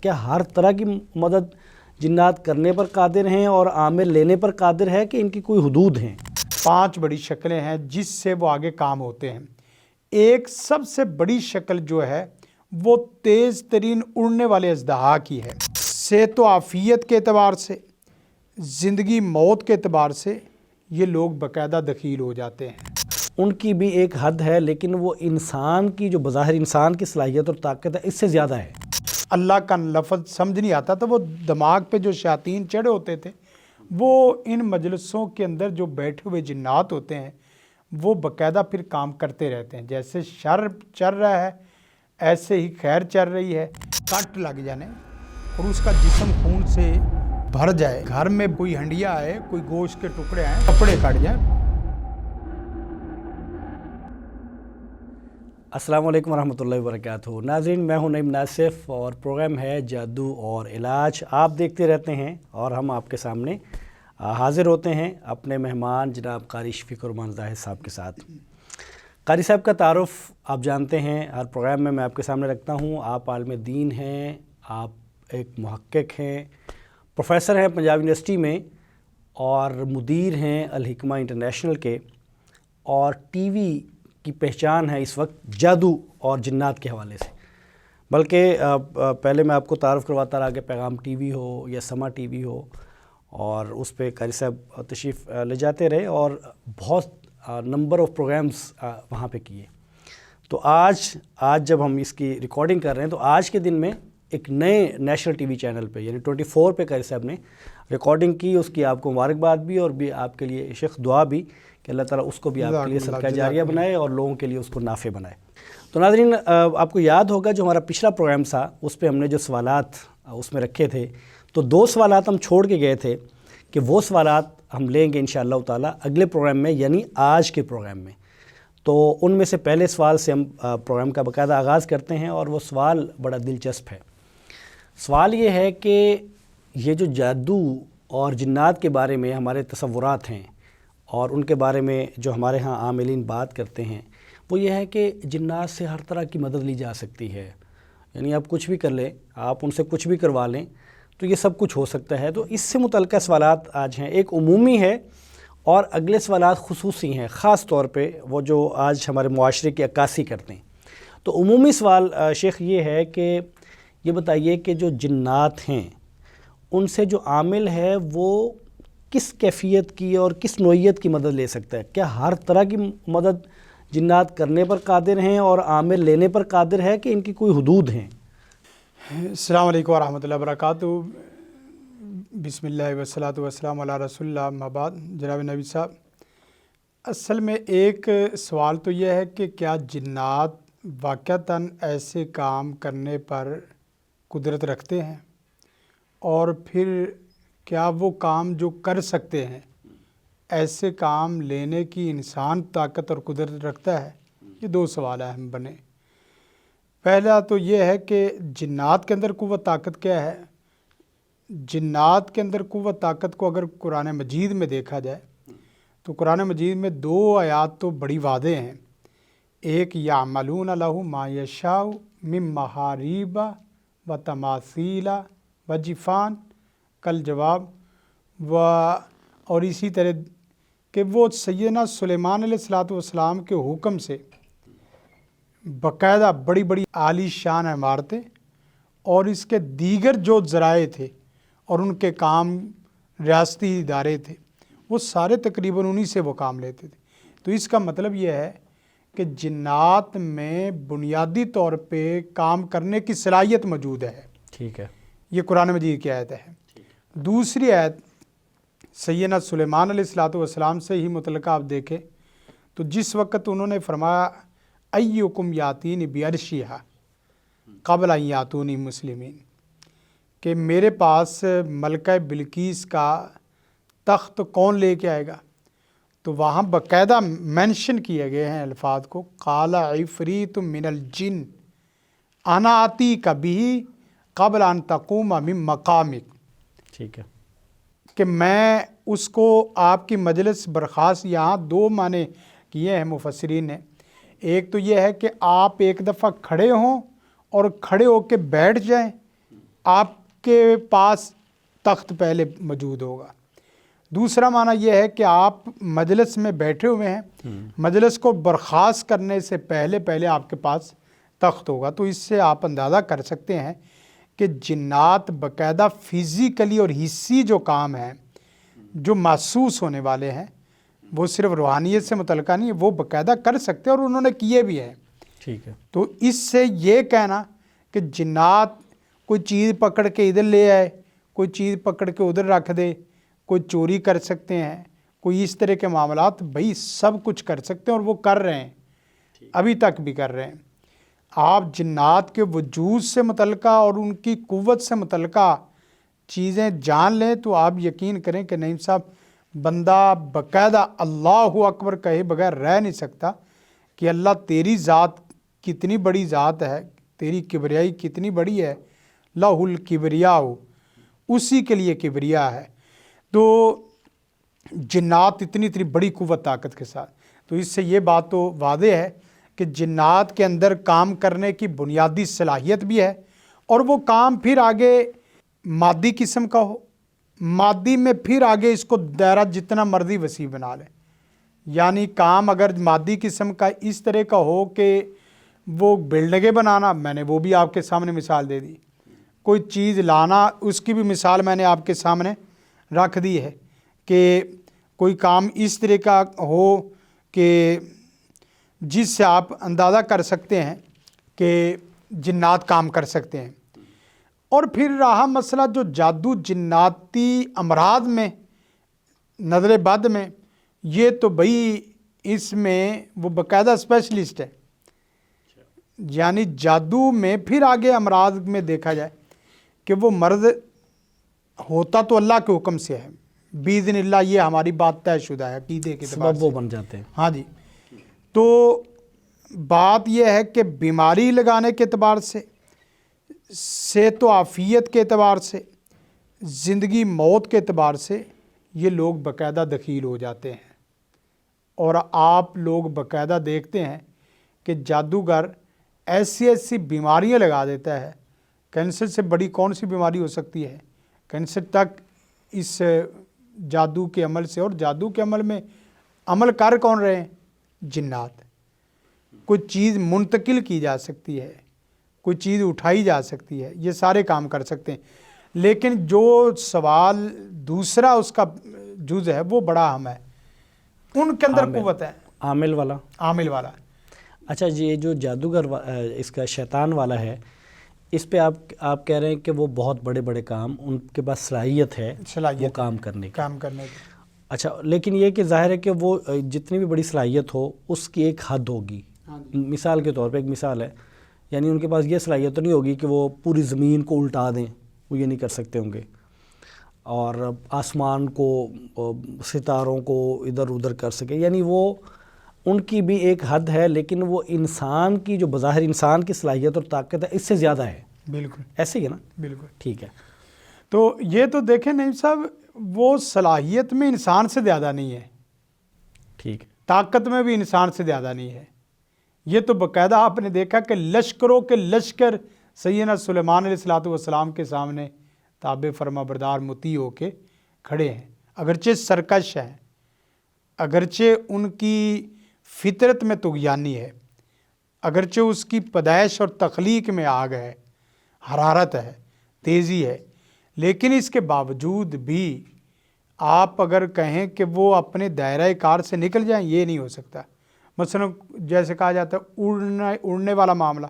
کیا ہر طرح کی مدد جنات کرنے پر قادر ہیں اور عامل لینے پر قادر ہے کہ ان کی کوئی حدود ہیں؟ 5 بڑی شکلیں ہیں جس سے وہ آگے کام ہوتے ہیں۔ ایک سب سے بڑی شکل جو ہے وہ تیز ترین اڑنے والے اژدہا کی ہے۔ صحت و عافیت کے اعتبار سے، زندگی موت کے اعتبار سے یہ لوگ باقاعدہ دخیل ہو جاتے ہیں۔ ان کی بھی ایک حد ہے، لیکن وہ انسان کی جو بظاہر انسان کی صلاحیت اور طاقت ہے اس سے زیادہ ہے۔ اللہ کا لفظ سمجھ نہیں آتا تو وہ دماغ پہ جو شیاطین چڑھے ہوتے تھے وہ ان مجلسوں کے اندر جو بیٹھے ہوئے جنات ہوتے ہیں وہ باقاعدہ پھر کام کرتے رہتے ہیں۔ جیسے شر چل رہا ہے ایسے ہی خیر چل رہی ہے۔ کٹ لگ جانے اور اس کا جسم خون سے بھر جائے، گھر میں کوئی ہنڈیا آئے، کوئی گوشت کے ٹکڑے آئیں، کپڑے کٹ جائیں۔ السلام علیکم ورحمۃ اللہ وبرکاتہ۔ ناظرین، میں ہوں نعیم ناصف اور پروگرام ہے جادو اور علاج۔ آپ دیکھتے رہتے ہیں اور ہم آپ کے سامنے حاضر ہوتے ہیں اپنے مہمان جناب قاری شفیق الرحمان زاہد صاحب کے ساتھ۔ قاری صاحب کا تعارف آپ جانتے ہیں، ہر پروگرام میں آپ کے سامنے رکھتا ہوں۔ آپ عالم دین ہیں، آپ ایک محقق ہیں، پروفیسر ہیں پنجاب یونیورسٹی میں اور مدیر ہیں الحکمہ انٹرنیشنل کے، اور ٹی وی کی پہچان ہے اس وقت جادو اور جنات کے حوالے سے۔ بلکہ پہلے میں آپ کو تعارف کرواتا رہا کہ پیغام ٹی وی ہو یا سما ٹی وی ہو، اور اس پہ قاری صاحب تشریف لے جاتے رہے اور بہت نمبر آف پروگرامز وہاں پہ کیے۔ تو آج جب ہم اس کی ریکارڈنگ کر رہے ہیں تو آج کے دن میں ایک نئے نیشنل ٹی وی چینل پہ یعنی 24 پہ قاری صاحب نے ریکارڈنگ کی۔ اس کی آپ کو مبارکباد بھی، اور بھی آپ کے لیے شیخ دعا بھی کہ اللہ تعالیٰ اس کو بھی آپ کے لیے صدقہ جاریہ بنائے اور لوگوں کے لیے اس کو نافع بنائے۔ تو ناظرین، آپ کو یاد ہوگا جو ہمارا پچھلا پروگرام تھا اس پہ ہم نے جو سوالات اس میں رکھے تھے، تو 2 سوالات ہم چھوڑ کے گئے تھے کہ وہ سوالات ہم لیں گے انشاءاللہ تعالیٰ اگلے پروگرام میں، یعنی آج کے پروگرام میں۔ تو ان میں سے پہلے سوال سے ہم پروگرام کا باقاعدہ آغاز کرتے ہیں، اور وہ سوال بڑا دلچسپ ہے۔ سوال یہ ہے کہ یہ جو جادو اور جنات کے بارے میں ہمارے تصورات ہیں اور ان کے بارے میں جو ہمارے ہاں عاملین بات کرتے ہیں، وہ یہ ہے کہ جنات سے ہر طرح کی مدد لی جا سکتی ہے، یعنی آپ کچھ بھی کر لیں، آپ ان سے کچھ بھی کروا لیں تو یہ سب کچھ ہو سکتا ہے۔ تو اس سے متعلقہ سوالات آج ہیں، ایک عمومی ہے اور اگلے سوالات خصوصی ہیں، خاص طور پہ وہ جو آج ہمارے معاشرے کی عکاسی کرتے ہیں۔ تو عمومی سوال شیخ یہ ہے کہ یہ بتائیے کہ جو جنات ہیں ان سے جو عامل ہے وہ کس کیفیت کی اور کس نوعیت کی مدد لے سکتا ہے؟ کیا ہر طرح کی مدد جنات کرنے پر قادر ہیں اور عامل لینے پر قادر ہے کہ ان کی کوئی حدود ہیں؟ السلام علیکم ورحمۃ اللہ وبرکاتہ۔ بسم اللہ والصلاۃ والسلام علی رسول اللہ، اما بعد۔ جناب نبی صاحب، اصل میں ایک سوال تو یہ ہے کہ کیا جنات واقعتاً ایسے کام کرنے پر قدرت رکھتے ہیں، اور پھر کیا وہ کام جو کر سکتے ہیں ایسے کام لینے کی انسان طاقت اور قدرت رکھتا ہے؟ یہ 2 سوال اہم بنے۔ پہلا تو یہ ہے کہ جنات کے اندر قوت طاقت کیا ہے۔ جنات کے اندر قوت طاقت کو اگر قرآن مجید میں دیکھا جائے تو قرآن مجید میں 2 آیات تو بڑی واضح ہیں۔ ایک یعملون لہ ما یشاء من محاریب و تماثیل و جفان کل جواب اور اسی طرح کہ وہ سیدنا سلیمان علیہ الصلوۃ والسلام کے حکم سے باقاعدہ بڑی بڑی عالی شان عمارتیں اور اس کے دیگر جو ذرائع تھے اور ان کے کام ریاستی ادارے تھے، وہ سارے تقریباً انہی سے وہ کام لیتے تھے۔ تو اس کا مطلب یہ ہے کہ جنات میں بنیادی طور پہ کام کرنے کی صلاحیت موجود ہے۔ ٹھیک ہے، یہ قرآن مجید کی آیت ہے۔ دوسری آیت سیدنا سلیمان علیہ الصلوۃ والسلام سے ہی متعلقہ آپ دیکھیں تو جس وقت انہوں نے فرمایا ایکم یاتینی بعرشہا قبل ان یاتونی مسلمین، کہ میرے پاس ملکہ بلقیس کا تخت کون لے کے آئے گا، تو وہاں باقاعدہ مینشن کیے گئے ہیں الفاظ کو، قال عفریت من الجن انا آتیک بہ قبل ان تقوم من مقامک۔ ٹھیک ہے کہ میں اس کو آپ کی مجلس برخاست، یہاں 2 معنی کیے ہیں مفسرین نے۔ ایک تو یہ ہے کہ آپ ایک دفعہ کھڑے ہوں اور کھڑے ہو کے بیٹھ جائیں، آپ کے پاس تخت پہلے موجود ہوگا۔ دوسرا معنی یہ ہے کہ آپ مجلس میں بیٹھے ہوئے ہیں، مجلس کو برخاست کرنے سے پہلے آپ کے پاس تخت ہوگا۔ تو اس سے آپ اندازہ کر سکتے ہیں کہ جنات باقاعدہ فزیکلی اور حسی جو کام ہیں جو محسوس ہونے والے ہیں، وہ صرف روحانیت سے متعلقہ نہیں ہے، وہ باقاعدہ کر سکتے ہیں اور انہوں نے کیے بھی ہیں۔ ٹھیک ہے۔ تو اس سے یہ کہنا کہ جنات کوئی چیز پکڑ کے ادھر لے آئے، کوئی چیز پکڑ کے ادھر رکھ دے، کوئی چوری کر سکتے ہیں، کوئی اس طرح کے معاملات، بھائی سب کچھ کر سکتے ہیں اور وہ کر رہے ہیں، ابھی تک بھی کر رہے ہیں۔ آپ جنات کے وجود سے متعلقہ اور ان کی قوت سے متعلقہ چیزیں جان لیں تو آپ یقین کریں کہ نعیم صاحب، بندہ باقاعدہ اللہ اکبر کہے بغیر رہ نہیں سکتا کہ اللہ تیری ذات کتنی بڑی ذات ہے، تیری کبریائی کتنی بڑی ہے، لہ الکبریاء، اسی کے لیے کبریا ہے۔ تو جنات اتنی بڑی قوت طاقت کے ساتھ، تو اس سے یہ بات تو واضح ہے کہ جنات کے اندر کام کرنے کی بنیادی صلاحیت بھی ہے، اور وہ کام پھر آگے مادی قسم کا ہو، مادی میں پھر آگے اس کو دائرہ جتنا مرضی وسیع بنا لیں۔ یعنی کام اگر مادی قسم کا اس طرح کا ہو کہ وہ بلڈنگیں بنانا، میں نے وہ بھی آپ کے سامنے مثال دے دی، کوئی چیز لانا اس کی بھی مثال میں نے آپ کے سامنے رکھ دی ہے، کہ کوئی کام اس طرح کا ہو کہ جس سے آپ اندازہ کر سکتے ہیں کہ جنات کام کر سکتے ہیں۔ اور پھر رہا مسئلہ جو جادو جناتی امراض میں، نظر بد میں، یہ تو بھئی اس میں وہ باقاعدہ اسپیشلسٹ ہے۔ یعنی جادو میں پھر آگے امراض میں دیکھا جائے کہ وہ مرض ہوتا تو اللہ کے حکم سے ہے، باذن اللہ، یہ ہماری بات طے شدہ ہے عقیدے کے اعتبار سبب سے، وہ بن جاتے ہیں۔ ہاں جی۔ تو بات یہ ہے کہ بیماری لگانے کے اعتبار سے، صحت و عافیت کے اعتبار سے، زندگی موت کے اعتبار سے یہ لوگ باقاعدہ دخیل ہو جاتے ہیں۔ اور آپ لوگ باقاعدہ دیکھتے ہیں کہ جادوگر ایسی بیماریاں لگا دیتا ہے، کینسر سے بڑی کون سی بیماری ہو سکتی ہے، کینسر تک اس جادو کے عمل سے، اور جادو کے عمل میں عمل کر کون رہے ہیں؟ جنات۔ کوئی چیز منتقل کی جا سکتی ہے، کوئی چیز اٹھائی جا سکتی ہے، یہ سارے کام کر سکتے ہیں۔ لیکن جو سوال دوسرا اس کا جز ہے وہ بڑا اہم ہے، ان کے اندر قوت ہے، عامل والا۔ عامل والا۔ اچھا جی، یہ جو جادوگر اس کا شیطان والا ہے، اس پہ آپ کہہ رہے ہیں کہ وہ بہت بڑے بڑے کام، ان کے پاس صلاحیت ہے وہ کام کرنے کی۔ اچھا، لیکن یہ کہ ظاہر ہے کہ وہ جتنی بھی بڑی صلاحیت ہو اس کی ایک حد ہوگی۔ مثال کے طور پہ ایک مثال ہے، یعنی ان کے پاس یہ صلاحیت تو نہیں ہوگی کہ وہ پوری زمین کو الٹا دیں، وہ یہ نہیں کر سکتے ہوں گے، اور آسمان کو، ستاروں کو ادھر ادھر کر سکے، یعنی وہ ان کی بھی ایک حد ہے، لیکن وہ انسان کی جو بظاہر انسان کی صلاحیت اور طاقت ہے اس سے زیادہ ہے۔ بالکل ایسے ہی ہے نا؟ بالکل ٹھیک ہے۔ تو یہ تو دیکھیں نعیم صاحب، وہ صلاحیت میں انسان سے زیادہ نہیں ہے، ٹھیک ہے، طاقت میں بھی انسان سے زیادہ نہیں ہے۔ یہ تو باقاعدہ آپ نے دیکھا کہ لشکروں کے لشکر سیدنا سلیمان علیہ السلام کے سامنے تابع فرما بردار مطیع ہو کے کھڑے ہیں، اگرچہ سرکش ہیں، اگرچہ ان کی فطرت میں طغیانی ہے، اگرچہ اس کی پیدائش اور تخلیق میں آگ ہے، حرارت ہے، تیزی ہے، لیکن اس کے باوجود بھی آپ اگر کہیں کہ وہ اپنے دائرہ کار سے نکل جائیں، یہ نہیں ہو سکتا۔ مثلا جیسے کہا جاتا ہے اڑنے والا معاملہ،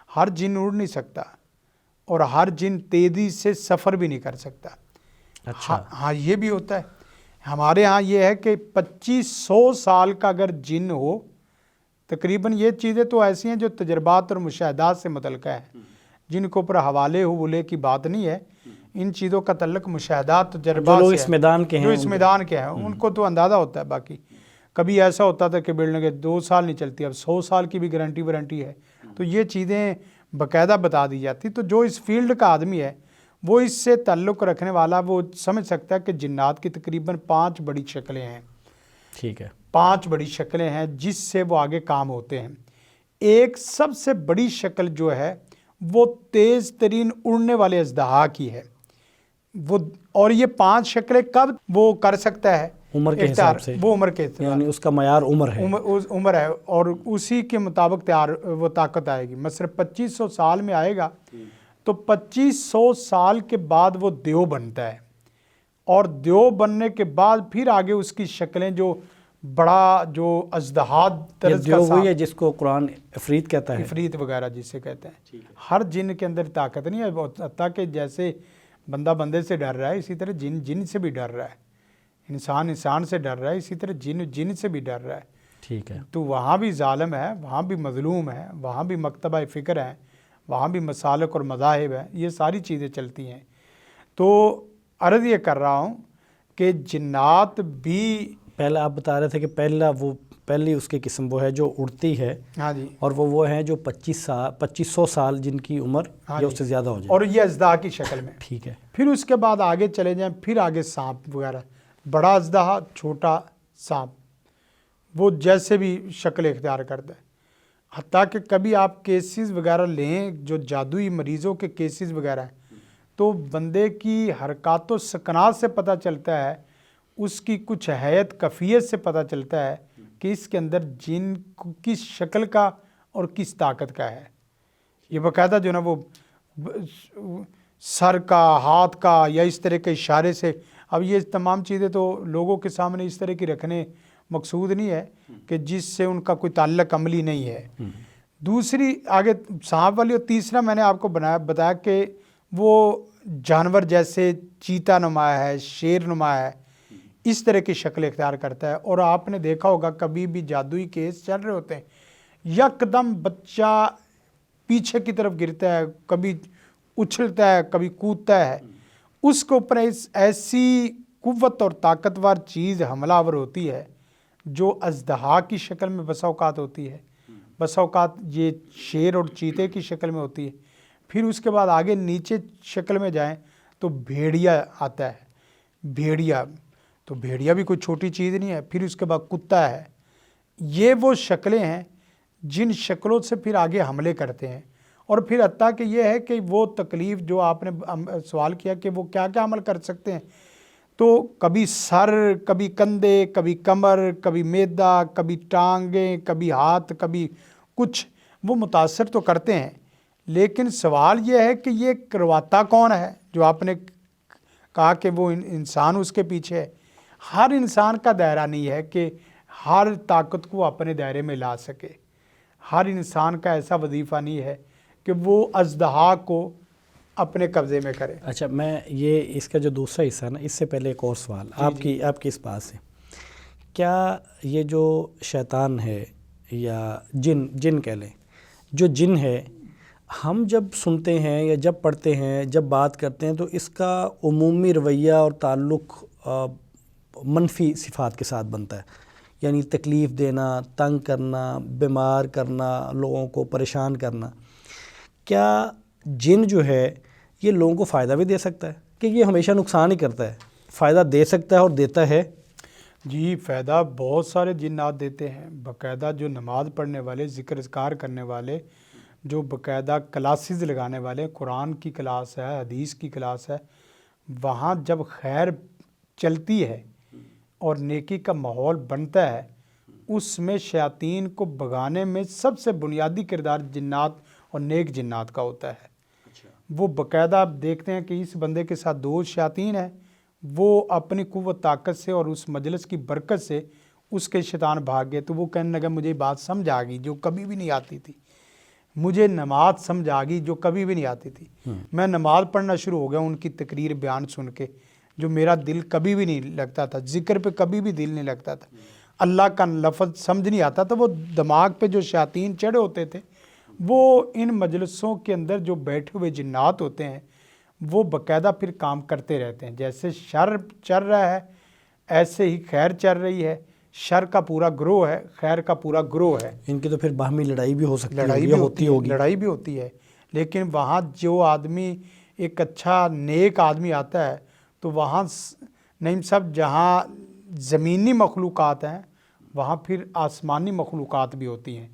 ہر جن اڑ نہیں سکتا، اور ہر جن تیزی سے سفر بھی نہیں کر سکتا۔ اچھا، ہاں یہ بھی ہوتا ہے۔ ہمارے ہاں یہ ہے کہ 2500 سال کا اگر جن ہو، تقریباً یہ چیزیں تو ایسی ہیں جو تجربات اور مشاہدات سے متعلقہ ہیں، جن کے اوپر حوالے کی بات نہیں ہے، ان چیزوں کا تعلق مشاہدات، تجربات جو سے اس میدان کے ہیں، جو اس میدان کے ہیں ان کو تو اندازہ ہوتا ہے۔ باقی کبھی ایسا ہوتا تھا کہ بلڈنگیں 2 سال نہیں چلتی، اب 100 سال کی بھی گارنٹی ہے، تو یہ چیزیں باقاعدہ بتا دی جاتی۔ تو جو اس فیلڈ کا آدمی ہے، وہ اس سے تعلق رکھنے والا، وہ سمجھ سکتا ہے کہ جنات کی تقریباً 5 بڑی شکلیں ہیں۔ ٹھیک ہے، 5 بڑی شکلیں ہیں جس سے وہ آگے کام ہوتے ہیں۔ ایک سب سے بڑی شکل جو ہے وہ تیز ترین اڑنے والے اژدہا کی ہے وہ، اور یہ 5 شکلیں کب وہ کر سکتا ہے عمر کے اختیار، حساب سے، وہ عمر کے اختیار، یعنی اس کا معیار عمر ہے، عمر ہے، اور اسی کے مطابق تیار وہ طاقت آئے گی۔ مثلا 2500 سال میں آئے گا تو 2500 سال کے بعد وہ دیو بنتا ہے، اور دیو بننے کے بعد پھر آگے اس کی شکلیں جو بڑا جو اژدہا طرز کا دیو وہی ہے جس کو قرآن عفریت کہتا ہے، عفریت وغیرہ جسے کہتے ہیں۔ ہر جن کے اندر طاقت نہیں ہے، حتیٰ کہ جیسے بندہ بندے سے ڈر رہا ہے اسی طرح جن جن سے بھی ڈر رہا ہے، انسان انسان سے ڈر رہا ہے اسی طرح جن جن سے بھی ڈر رہا ہے۔ ٹھیک ہے، تو وہاں بھی ظالم ہے، وہاں بھی مظلوم ہے، وہاں بھی مکتبہ فکر ہے، وہاں بھی مسالک اور مذاہب ہے، یہ ساری چیزیں چلتی ہیں۔ تو عرض یہ کر رہا ہوں کہ جنات بھی، پہلا آپ بتا رہے تھے کہ پہلی اس کی قسم وہ ہے جو اڑتی ہے، ہاں جی، اور وہ ہیں جو 2500 سال جن کی عمر یا اس سے زیادہ ہو جائے، اور یہ اژدہا کی شکل میں۔ ٹھیک ہے، پھر اس کے بعد آگے چلے جائیں، پھر آگے سانپ وغیرہ، بڑا اژدہا، چھوٹا سانپ، وہ جیسے بھی شکل اختیار کرتا ہے۔ حتیٰ کہ کبھی آپ کیسز وغیرہ لیں جو جادوئی مریضوں کے کیسز وغیرہ ہیں، تو بندے کی حرکات و سکنات سے پتہ چلتا ہے، اس کی کچھ حیت کفیت سے پتہ چلتا ہے کہ اس کے اندر جن کس شکل کا اور کس طاقت کا ہے۔ یہ باقاعدہ جو نا وہ سر کا، ہاتھ کا، یا اس طرح کے اشارے سے، اب یہ تمام چیزیں تو لوگوں کے سامنے اس طرح کی رکھنے مقصود نہیں ہے کہ جس سے ان کا کوئی تعلق عملی نہیں ہے۔ دوسری آگے سانپ والی، اور تیسرا میں نے آپ کو بتایا کہ وہ جانور جیسے چیتا نما ہے، شیر نما ہے، اس طرح کی شکل اختیار کرتا ہے۔ اور آپ نے دیکھا ہوگا کبھی بھی جادوئی کیس چل رہے ہوتے ہیں، یکدم بچہ پیچھے کی طرف گرتا ہے، کبھی اچھلتا ہے، کبھی کودتا ہے، اس کے اوپر ایسی قوت اور طاقتور چیز حملہ آور ہوتی ہے جو اژدہا کی شکل میں بسا اوقات ہوتی ہے، بسا اوقات یہ شیر اور چیتے کی شکل میں ہوتی ہے۔ پھر اس کے بعد آگے نیچے شکل میں جائیں تو بھیڑیا آتا ہے، بھیڑیا، تو بھیڑیا بھی کوئی چھوٹی چیز نہیں ہے۔ پھر اس کے بعد کتا ہے۔ یہ وہ شکلیں ہیں جن شکلوں سے پھر آگے حملے کرتے ہیں، اور پھر حتیٰ کہ یہ ہے کہ وہ تکلیف جو آپ نے سوال کیا کہ وہ کیا کیا عمل کر سکتے ہیں، تو کبھی سر، کبھی کندھے، کبھی کمر، کبھی معدہ، کبھی ٹانگیں، کبھی ہاتھ، کبھی کچھ، وہ متاثر تو کرتے ہیں۔ لیکن سوال یہ ہے کہ یہ کرواتا کون ہے؟ جو آپ نے کہا کہ وہ انسان اس کے پیچھے ہے۔ ہر انسان کا دائرہ نہیں ہے کہ ہر طاقت کو اپنے دائرے میں لا سکے، ہر انسان کا ایسا وظیفہ نہیں ہے کہ وہ اژدہا کو اپنے قبضے میں کرے۔ اچھا، میں یہ اس کا جو دوسرا حصہ ہے نا، اس سے پہلے ایک اور سوال آپ کی اس بات سے، کیا یہ جو شیطان ہے یا جن کہہ لیں، جو جن ہے، ہم جب سنتے ہیں یا جب پڑھتے ہیں، جب بات کرتے ہیں، تو اس کا عمومی رویہ اور تعلق منفی صفات کے ساتھ بنتا ہے، یعنی تکلیف دینا، تنگ کرنا، بیمار کرنا، لوگوں کو پریشان کرنا۔ کیا جن جو ہے یہ لوگوں کو فائدہ بھی دے سکتا ہے کہ یہ ہمیشہ نقصان ہی کرتا ہے؟ فائدہ دے سکتا ہے اور دیتا ہے؟ جی، فائدہ بہت سارے جنات دیتے ہیں۔ باقاعدہ جو نماز پڑھنے والے، ذکر اذکار کرنے والے، جو باقاعدہ کلاسز لگانے والے، قرآن کی کلاس ہے، حدیث کی کلاس ہے، وہاں جب خیر چلتی ہے اور نیکی کا ماحول بنتا ہے، اس میں شیاطین کو بھگانے میں سب سے بنیادی کردار جنات اور نیک جنات کا ہوتا ہے۔ وہ باقاعدہ آپ دیکھتے ہیں کہ اس بندے کے ساتھ 2 شیاطین ہیں، وہ اپنی قوت طاقت سے اور اس مجلس کی برکت سے اس کے شیطان بھاگ گئے، تو وہ کہنے لگا مجھے بات سمجھ آ گئی جو کبھی بھی نہیں آتی تھی، مجھے نماز سمجھ آ گئی جو کبھی بھی نہیں آتی تھی، میں نماز پڑھنا شروع ہو گیا ان کی تقریر بیان سن کے، جو میرا دل کبھی بھی نہیں لگتا تھا، ذکر پہ کبھی بھی دل نہیں لگتا تھا، اللہ کا لفظ سمجھ نہیں آتا تھا۔ وہ دماغ پہ جو شیاطین چڑھے ہوتے تھے، وہ ان مجلسوں کے اندر جو بیٹھے ہوئے جنات ہوتے ہیں، وہ باقاعدہ پھر کام کرتے رہتے ہیں۔ جیسے شر چل رہا ہے ایسے ہی خیر چل رہی ہے، شر کا پورا گروہ ہے، خیر کا پورا گروہ ہے۔ ان کی تو پھر باہمی لڑائی بھی ہو سکتی ہے، لڑائی بھی ہوتی ہے، لیکن وہاں جو آدمی ایک اچھا نیک آدمی آتا ہے، تو وہاں نہیں صاحب، جہاں زمینی مخلوقات ہیں وہاں پھر آسمانی مخلوقات بھی ہوتی ہیں۔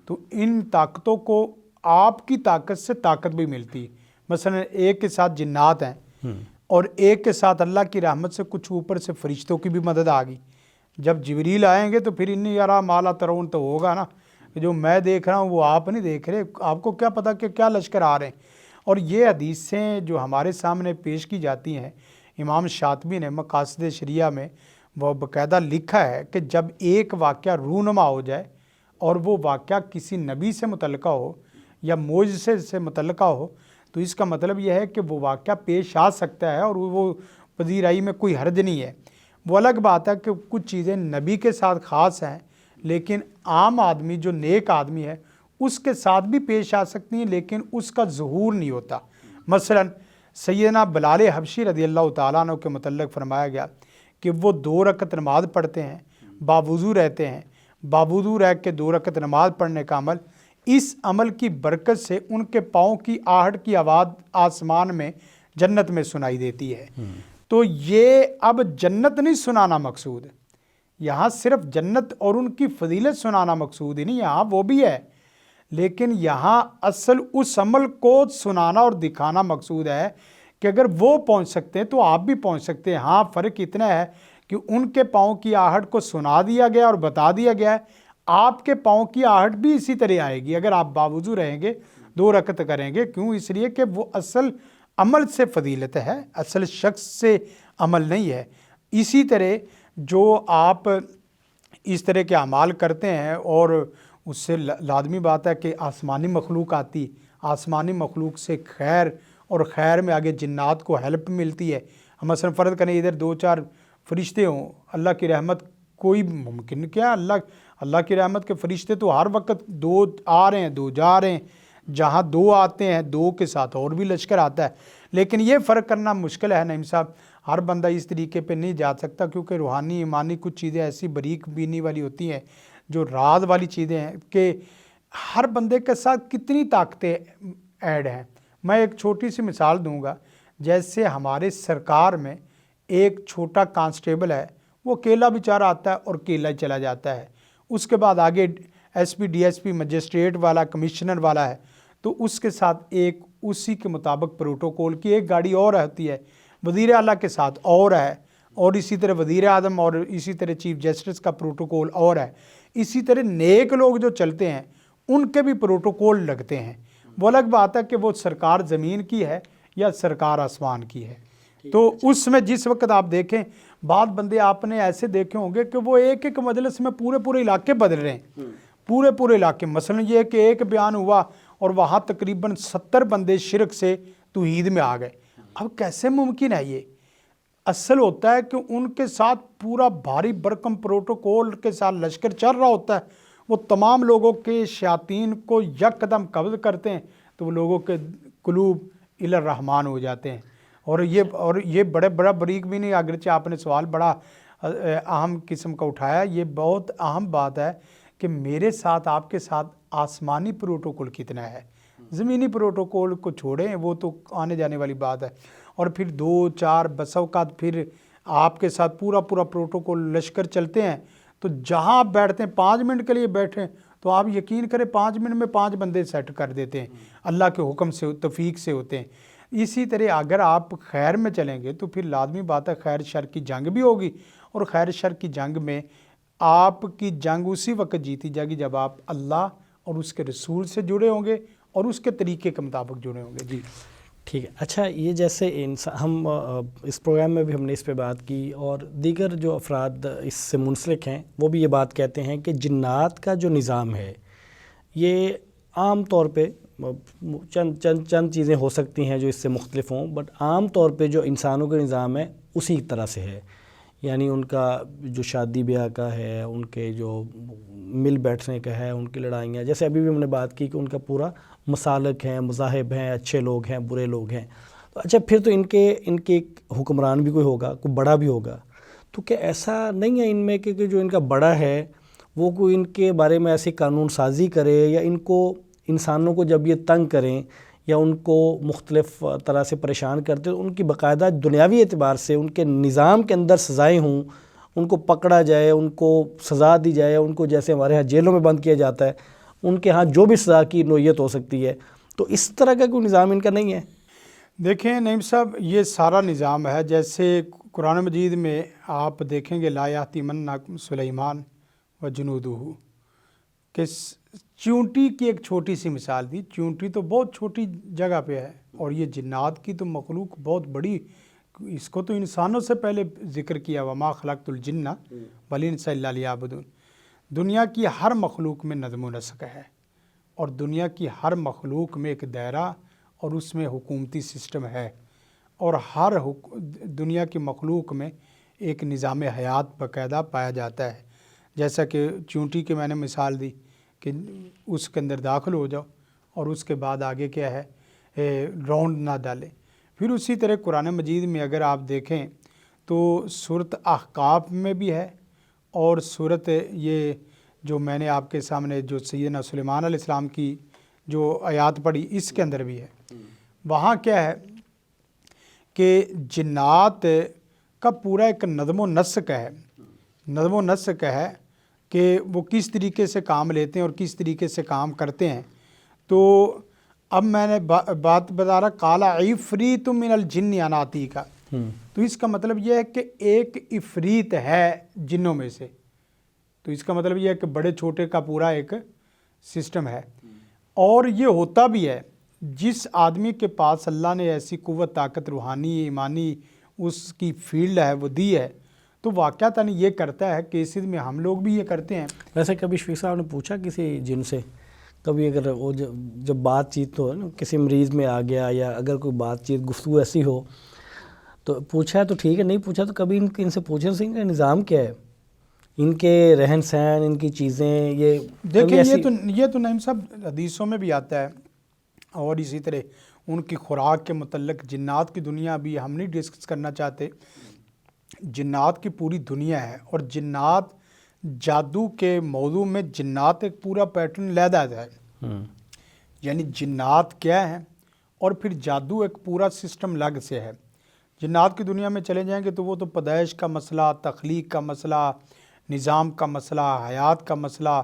تو ان طاقتوں کو آپ کی طاقت سے طاقت بھی ملتی ہے. مثلا ایک کے ساتھ جنات ہیں اور ایک کے ساتھ اللہ کی رحمت سے کچھ اوپر سے فرشتوں کی بھی مدد آ گئی. جب جبریل آئیں گے تو پھر انی یرا مالا ترون تو ہوگا نا, جو میں دیکھ رہا ہوں وہ آپ نہیں دیکھ رہے, آپ کو کیا پتا کہ کیا لشکر آ رہے ہیں. اور یہ حدیثیں جو ہمارے سامنے پیش کی جاتی ہیں, امام شاطبی نے مقاصد شریعہ میں وہ باقاعدہ لکھا ہے کہ جب ایک واقعہ رونما ہو جائے اور وہ واقعہ کسی نبی سے متعلقہ ہو یا معجزے سے متعلقہ ہو تو اس کا مطلب یہ ہے کہ وہ واقعہ پیش آ سکتا ہے اور وہ پذیرائی میں کوئی حرج نہیں ہے. وہ الگ بات ہے کہ کچھ چیزیں نبی کے ساتھ خاص ہیں لیکن عام آدمی جو نیک آدمی ہے اس کے ساتھ بھی پیش آ سکتی ہیں لیکن اس کا ظہور نہیں ہوتا. مثلا سیدنا بلال حبشی رضی اللہ تعالیٰ عنہ کے متعلق فرمایا گیا کہ وہ 2 رکعت نماز پڑھتے ہیں, باوضو رہتے ہیں. باوضو رہ کے 2 رکعت نماز پڑھنے کا عمل, اس عمل کی برکت سے ان کے پاؤں کی آہٹ کی آواز آسمان میں جنت میں سنائی دیتی ہے. تو یہ اب جنت نہیں سنانا مقصود, یہاں صرف جنت اور ان کی فضیلت سنانا مقصود ہی نہیں, یہاں وہ بھی ہے لیکن یہاں اصل اس عمل کو سنانا اور دکھانا مقصود ہے کہ اگر وہ پہنچ سکتے ہیں تو آپ بھی پہنچ سکتے ہیں. ہاں فرق اتنا ہے کہ ان کے پاؤں کی آہٹ کو سنا دیا گیا اور بتا دیا گیا ہے, آپ کے پاؤں کی آہٹ بھی اسی طرح آئے گی اگر آپ باوضو رہیں گے 2 رکعت کریں گے. کیوں؟ اس لیے کہ وہ اصل عمل سے فضیلت ہے, اصل شخص سے عمل نہیں ہے. اسی طرح جو آپ اس طرح کے اعمال کرتے ہیں اور اس سے لازمی بات ہے کہ آسمانی مخلوق آتی, آسمانی مخلوق سے خیر اور خیر میں آگے جنات کو ہیلپ ملتی ہے. ہم مثلا فرض کریں ادھر 2-4 فرشتے ہوں, اللہ کی رحمت کوئی ممکن کیا, اللہ کی رحمت کے فرشتے تو ہر وقت 2 آ رہے ہیں 2 جا رہے ہیں, جہاں 2 آتے ہیں 2 کے ساتھ اور بھی لشکر آتا ہے. لیکن یہ فرق کرنا مشکل ہے نعیم صاحب, ہر بندہ اس طریقے پہ نہیں جا سکتا کیونکہ روحانی ایمانی کچھ چیزیں ایسی باریک بینی والی ہوتی ہیں جو راز والی چیزیں ہیں کہ ہر بندے کے ساتھ کتنی طاقتیں ایڈ ہیں. میں ایک چھوٹی سی مثال دوں گا, جیسے ہمارے سرکار میں ایک چھوٹا کانسٹیبل ہے, وہ اکیلا بیچارہ آتا ہے اور اکیلا ہی چلا جاتا ہے. اس کے بعد آگے S P D S P magistrate والا کمشنر والا ہے, تو اس کے ساتھ ایک اسی کے مطابق پروٹوکول کی ایک گاڑی اور رہتی ہے, وزیر اعلیٰ کے ساتھ اور ہے, اور اسی طرح وزیر اعظم اور اسی طرح چیف جسٹس کا پروٹوکول اور ہے. اسی طرح نیک لوگ جو چلتے ہیں ان کے بھی پروٹوکول لگتے ہیں. وہ الگ بات ہے کہ وہ سرکار زمین کی ہے یا سرکار آسمان کی ہے. تو اس میں جس وقت آپ دیکھیں بعض بندے آپ نے ایسے دیکھے ہوں گے کہ وہ ایک مجلس میں پورے علاقے بدل رہے ہیں, پورے علاقے. مثلا یہ کہ ایک بیان ہوا اور وہاں تقریباً 70 بندے شرک سے توحید میں آ گئے. اب کیسے ممکن ہے یہ؟ اصل ہوتا ہے کہ ان کے ساتھ پورا بھاری برکم پروٹوکول کے ساتھ لشکر چل رہا ہوتا ہے, وہ تمام لوگوں کے شیاطین کو یک قدم قبض کرتے ہیں تو وہ لوگوں کے قلوب الی الرحمن ہو جاتے ہیں. اور یہ بڑا باریک بھی نہیں, اگرچہ آپ نے سوال بڑا اہم قسم کا اٹھایا. یہ بہت اہم بات ہے کہ میرے ساتھ آپ کے ساتھ آسمانی پروٹوکول کتنا ہے, زمینی پروٹوکول کو چھوڑیں وہ تو آنے جانے والی بات ہے. اور پھر 2-4 بس اوقات پھر آپ کے ساتھ پورا پروٹوکول لشکر چلتے ہیں, تو جہاں آپ بیٹھتے ہیں 5 منٹ کے لیے بیٹھیں تو آپ یقین کریں 5 منٹ میں 5 بندے سیٹ کر دیتے ہیں, اللہ کے حکم سے توفیق سے ہوتے ہیں. اسی طرح اگر آپ خیر میں چلیں گے تو پھر لازمی بات ہے خیر شر کی جنگ بھی ہوگی, اور خیر شر کی جنگ میں آپ کی جنگ اسی وقت جیتی جائے گی جب آپ اللہ اور اس کے رسول سے جڑے ہوں گے اور اس کے طریقے کے مطابق جڑے ہوں گے. جی ٹھیک ہے. اچھا, یہ جیسے ہم اس پروگرام میں بھی ہم نے اس پہ بات کی اور دیگر جو افراد اس سے منسلک ہیں وہ بھی یہ بات کہتے ہیں کہ جنات کا جو نظام ہے یہ عام طور پہ چند چیزیں ہو سکتی ہیں جو اس سے مختلف ہوں, بٹ عام طور پہ جو انسانوں کا نظام ہے اسی طرح سے ہے. یعنی ان کا جو شادی بیاہ کا ہے, ان کے جو مل بیٹھنے کا ہے, ان کی لڑائیاں, جیسے ابھی بھی ہم نے بات کی کہ ان کا پورا مسالک ہیں, مذاہب ہیں, اچھے لوگ ہیں, برے لوگ ہیں. تو اچھا پھر تو ان کے حکمران بھی کوئی ہوگا, کوئی بڑا بھی ہوگا. تو کیا ایسا نہیں ہے ان میں کہ جو ان کا بڑا ہے وہ کوئی ان کے بارے میں ایسی قانون سازی کرے یا ان کو انسانوں کو جب یہ تنگ کریں یا ان کو مختلف طرح سے پریشان کرتے ہیں ان کی باقاعدہ دنیاوی اعتبار سے ان کے نظام کے اندر سزائیں ہوں, ان کو پکڑا جائے, ان کو سزا دی جائے, ان کو جیسے ہمارے ہاں جیلوں میں بند کیا جاتا ہے ان کے ہاں جو بھی سزا کی نوعیت ہو سکتی ہے، تو اس طرح کا کوئی نظام ان کا نہیں ہے؟ دیکھیں نعیم صاحب، یہ سارا نظام ہے، جیسے قرآن مجید میں آپ دیکھیں گے لا یأتمنکم سلیمان و جنودہ، کہ چونٹی کی ایک چھوٹی سی مثال دی. چونٹی تو بہت چھوٹی جگہ پہ ہے، اور یہ جنات کی تو مخلوق بہت بڑی، اس کو تو انسانوں سے پہلے ذکر کیا، وما خلقت الجن والانس الا لیعبدون. دنیا کی ہر مخلوق میں نظم و نسق ہے، اور دنیا کی ہر مخلوق میں ایک دائرہ اور اس میں حکومتی سسٹم ہے، اور ہر دنیا کی مخلوق میں ایک نظام حیات باقاعدہ پایا جاتا ہے. جیسا کہ چونٹی کی میں نے مثال دی کہ اس کے اندر داخل ہو جاؤ اور اس کے بعد آگے کیا ہے، راؤنڈ نہ ڈالے. پھر اسی طرح قرآن مجید میں اگر آپ دیکھیں تو سورۃ احقاف میں بھی ہے، اور سورۃ یہ جو میں نے آپ کے سامنے جو سیدنا سلیمان علیہ السلام کی جو آیات پڑھی اس کے اندر بھی ہے. وہاں کیا ہے کہ جنات کا پورا ایک نظم و نسق ہے، نظم و نسق ہے کہ وہ کس طریقے سے کام لیتے ہیں اور کس طریقے سے کام کرتے ہیں. تو اب میں نے بات بتا رہا قال عفریت من الجن انا آتیک کا، تو اس کا مطلب یہ ہے کہ ایک عفریت ہے جنوں میں سے، تو اس کا مطلب یہ ہے کہ بڑے چھوٹے کا پورا ایک سسٹم ہے. اور یہ ہوتا بھی ہے، جس آدمی کے پاس اللہ نے ایسی قوت طاقت روحانی ایمانی اس کی فیلڈ ہے وہ دی ہے، تو واقعتاً یہ کرتا ہے، کیسز میں ہم لوگ بھی یہ کرتے ہیں. ویسے کبھی شفیق صاحب نے پوچھا کسی جن سے، کبھی اگر وہ جب بات چیت ہو نا کسی مریض میں آ گیا، یا اگر کوئی بات چیت گفتگو ایسی ہو تو پوچھا ہے تو ٹھیک ہے، نہیں پوچھا تو کبھی ان سے پوچھیں ان کا نظام کیا ہے، ان کے رہن سہن، ان کی چیزیں، یہ دیکھیں یہ تو نعیم صاحب حدیثوں میں بھی آتا ہے، اور اسی طرح ان کی خوراک کے متعلق. جنات کی دنیا بھی ہم نہیں ڈسکس کرنا چاہتے، جنات کی پوری دنیا ہے، اور جنات جادو کے موضوع میں جنات ایک پورا پیٹرن علیحدہ ہے. یعنی جنات کیا ہیں، اور پھر جادو ایک پورا سسٹم الگ سے ہے. جنات کی دنیا میں چلے جائیں گے تو وہ تو پیدائش کا مسئلہ، تخلیق کا مسئلہ، نظام کا مسئلہ، حیات کا مسئلہ،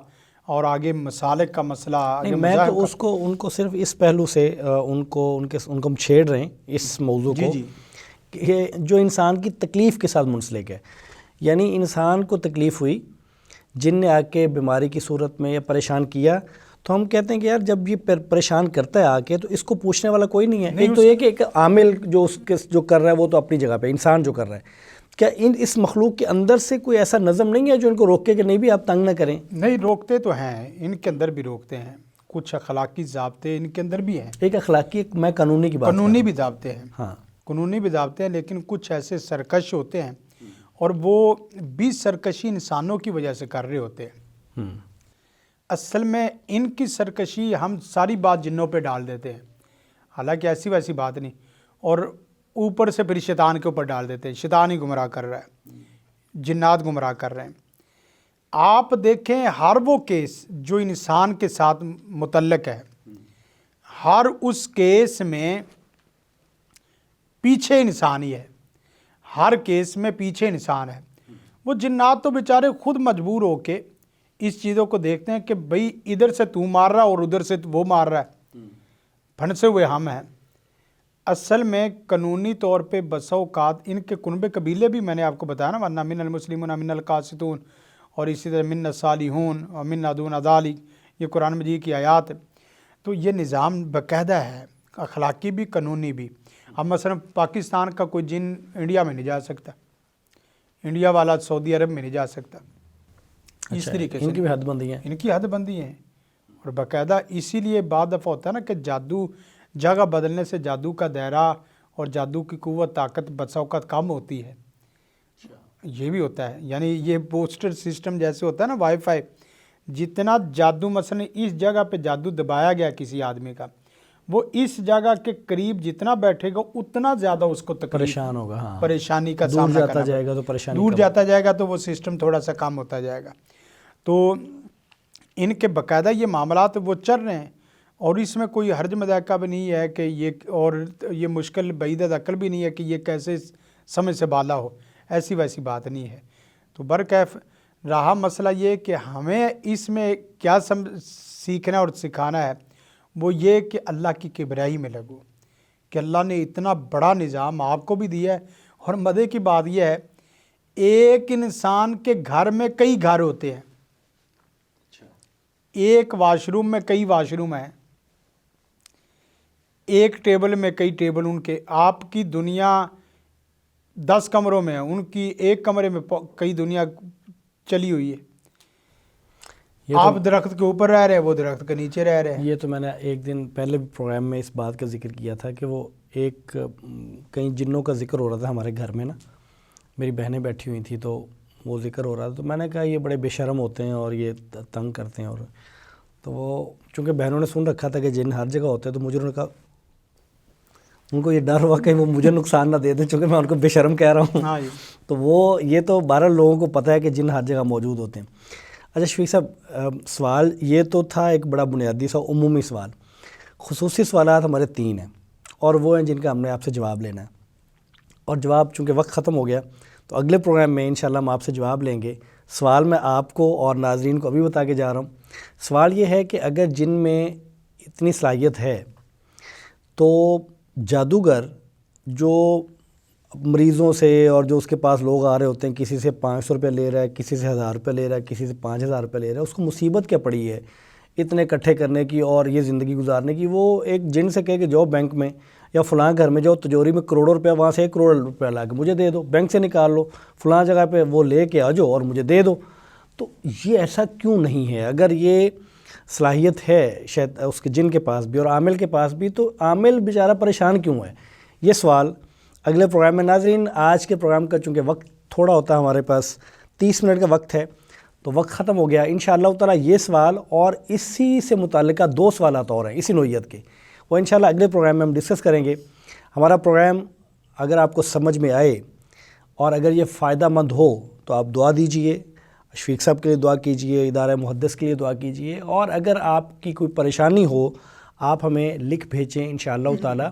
اور آگے مسالک کا مسئلہ. میں تو ان کو صرف اس پہلو سے ان کو ہم چھیڑ رہے ہیں اس موضوع کو کہ جو انسان کی تکلیف کے ساتھ منسلک ہے. یعنی انسان کو تکلیف ہوئی، جن نے آ کے بیماری کی صورت میں یا پریشان کیا، تو ہم کہتے ہیں کہ یار جب یہ پریشان کرتا ہے آ کے تو اس کو پوچھنے والا کوئی نہیں ہے. ایک تو یہ کہ ایک عامل جو کر رہا ہے وہ تو اپنی جگہ پہ، انسان جو کر رہا ہے، کیا اس مخلوق کے اندر سے کوئی ایسا نظم نہیں ہے جو ان کو روکے کہ نہیں بھی آپ تنگ نہ کریں؟ نہیں، روکتے تو ہیں، ان کے اندر بھی روکتے ہیں، کچھ اخلاقی ضابطے ان کے اندر بھی ہیں. ایک اخلاقی، میں قانونی کی بات، قانونی بھی ضابطے ہیں، ہاں قانونی بھی ضابطے ہیں، لیکن کچھ ایسے سرکش ہوتے ہیں، اور وہ بھی سرکشی انسانوں کی وجہ سے کر رہے ہوتے ہیں. اصل میں ان کی سرکشی ہم ساری بات جنوں پہ ڈال دیتے ہیں، حالانکہ ایسی ویسی بات نہیں، اور اوپر سے پھر شیطان کے اوپر ڈال دیتے ہیں، شیطان ہی گمراہ کر رہا ہے، جنات گمراہ کر رہے ہیں. آپ دیکھیں ہر وہ کیس جو انسان کے ساتھ متعلق ہے، ہر اس کیس میں پیچھے انسان ہی ہے، ہر کیس میں پیچھے انسان ہے. وہ جنات تو بیچارے خود مجبور ہو کے اس چیزوں کو دیکھتے ہیں کہ بھئی ادھر سے تو مار رہا اور ادھر سے وہ مار رہا ہے، پھنسے ہوئے ہم ہیں. اصل میں قانونی طور پہ بسا اوقات ان کے کنبے قبیلے بھی میں نے آپ کو بتایا نا، ورنہ من المسلمون من القاسطون، اور اسی طرح من الصالحون اور من دون ذالک، یہ قرآن مجید کی آیات ہے. تو یہ نظام باقاعدہ ہے، اخلاقی بھی قانونی بھی. اب مثلا پاکستان کا کوئی جن انڈیا میں نہیں جا سکتا، انڈیا والا سعودی عرب میں نہیں جا سکتا. اس طریقے سے ان کی بھی حد بندی ہیں، ان کی حد بندی ہیں، اور باقاعدہ اسی لیے بعض دفعہ ہوتا ہے نا کہ جادو جگہ بدلنے سے جادو کا دائرہ اور جادو کی قوت طاقت بسا اوقات کم ہوتی ہے. یہ بھی ہوتا ہے، یعنی یہ بوسٹر سسٹم جیسے ہوتا ہے نا وائی فائی، جتنا جادو مثلا اس جگہ پہ جادو دبایا گیا کسی آدمی کا، وہ اس جگہ کے قریب جتنا بیٹھے گا اتنا زیادہ اس کو پریشان ہوگا، ہاں، پریشانی کا دور سامنا جاتا جائے گا تو پریشانی، دور جاتا جائے گا تو وہ سسٹم تھوڑا سا کم ہوتا جائے گا. تو ان کے باقاعدہ یہ معاملات وہ چل رہے ہیں، اور اس میں کوئی حرج مذائقہ بھی نہیں ہے کہ یہ، اور یہ مشکل بعید عقل بھی نہیں ہے کہ یہ کیسے سمجھ سے بالا ہو، ایسی ویسی بات نہیں ہے. تو برکیف رہا مسئلہ یہ کہ ہمیں اس میں کیا سیکھنا اور سکھانا ہے وہ یہ کہ اللہ کی کبریائی میں لگو، کہ اللہ نے اتنا بڑا نظام آپ کو بھی دیا ہے. اور مزے کی بات یہ ہے ایک انسان کے گھر میں کئی گھر ہوتے ہیں، ایک واش روم میں کئی واش روم ہیں، ایک ٹیبل میں کئی ٹیبل، ان کے آپ کی دنیا 10 کمروں میں ہے، ان کی ایک کمرے میں کئی دنیا چلی ہوئی ہے. آپ درخت کے اوپر رہ رہے ہیں، وہ درخت کے نیچے رہ رہے ہیں. یہ تو میں نے ایک دن پہلے بھی پروگرام میں اس بات کا ذکر کیا تھا کہ وہ ایک کئی جنوں کا ذکر ہو رہا تھا ہمارے گھر میں نا، میری بہنیں بیٹھی ہوئی تھیں تو وہ ذکر ہو رہا تھا، تو میں نے کہا یہ بڑے بے شرم ہوتے ہیں اور یہ تنگ کرتے ہیں. اور تو وہ چونکہ بہنوں نے سن رکھا تھا کہ جن ہر جگہ ہوتے ہیں تو مجھے انہوں نے کہا، ان کو یہ ڈر ہوا کہ وہ مجھے نقصان نہ دے دیں چونکہ میں ان کو بے شرم کہہ رہا ہوں. ہاں جی. تو وہ یہ تو 12 لوگوں کو پتہ ہے کہ جن ہر جگہ موجود ہوتے ہیں. اچھا شفیق صاحب، سوال یہ تو تھا ایک بڑا بنیادی سا عمومی سوال. خصوصی سوالات ہمارے 3 ہیں اور وہ ہیں جن کا ہم نے آپ سے جواب لینا ہے. اور جواب چونکہ وقت ختم ہو گیا تو اگلے پروگرام میں انشاءاللہ ہم آپ سے جواب لیں گے. سوال میں آپ کو اور ناظرین کو ابھی بتا کے جا رہا ہوں. سوال یہ ہے کہ اگر جن میں اتنی صلاحیت ہے تو جادوگر جو مریضوں سے اور جو اس کے پاس لوگ آ رہے ہوتے ہیں، کسی سے 500 روپے لے رہا ہے، کسی سے 1000 روپے لے رہا ہے، کسی سے 5000 روپے لے رہا ہے، اس کو مصیبت کیا پڑی ہے اتنے اکٹھے کرنے کی اور یہ زندگی گزارنے کی؟ وہ ایک جن سے کہے کہ جاؤ بینک میں یا فلاں گھر میں جاؤ، تجوری میں کروڑوں روپے، وہاں سے 1 کروڑ روپے لا کے مجھے دے دو، بینک سے نکال لو، فلاں جگہ پہ وہ لے کے آ جاؤ اور مجھے دے دو. تو یہ ایسا کیوں نہیں ہے؟ اگر یہ صلاحیت ہے شاید اس کے جن کے پاس بھی اور عامل کے پاس بھی، تو عامل بیچارہ پریشان کیوں ہے؟ یہ سوال اگلے پروگرام میں. ناظرین، آج کے پروگرام کا چونکہ وقت تھوڑا ہوتا ہے، ہمارے پاس 30 منٹ کا وقت ہے تو وقت ختم ہو گیا. انشاءاللہ تعالی یہ سوال اور اسی سے متعلقہ 2 سوالات اور ہیں اسی نوعیت کے، وہ انشاءاللہ اگلے پروگرام میں ہم ڈسکس کریں گے. ہمارا پروگرام اگر آپ کو سمجھ میں آئے اور اگر یہ فائدہ مند ہو تو آپ دعا دیجئے، شفیق صاحب کے لیے دعا کیجئے، ادارہ محدث کے لیے دعا کیجئے، اور اگر آپ کی کوئی پریشانی ہو آپ ہمیں لکھ بھیجیں. انشاءاللہ تعالی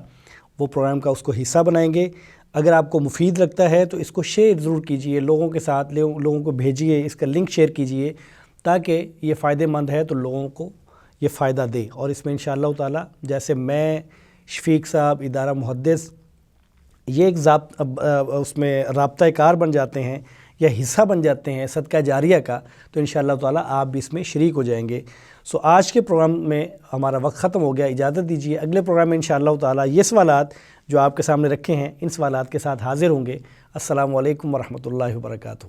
وہ پروگرام کا اس کو حصہ بنائیں گے. اگر آپ کو مفید لگتا ہے تو اس کو شیئر ضرور کیجئے، لوگوں کے ساتھ لوگوں کو بھیجیے، اس کا لنک شیئر کیجئے تاکہ یہ فائدہ مند ہے تو لوگوں کو یہ فائدہ دے. اور اس میں انشاءاللہ تعالی جیسے میں، شفیق صاحب، ادارہ محدث، یہ ایک اس میں رابطہ کار بن جاتے ہیں یا حصہ بن جاتے ہیں صدقہ جاریہ کا، تو انشاءاللہ تعالی آپ بھی اس میں شریک ہو جائیں گے. آج کے پروگرام میں ہمارا وقت ختم ہو گیا، اجازت دیجیے. اگلے پروگرام میں انشاءاللہ تعالی یہ سوالات جو آپ کے سامنے رکھے ہیں ان سوالات کے ساتھ حاضر ہوں گے. السلام علیکم ورحمۃ اللہ وبرکاتہ.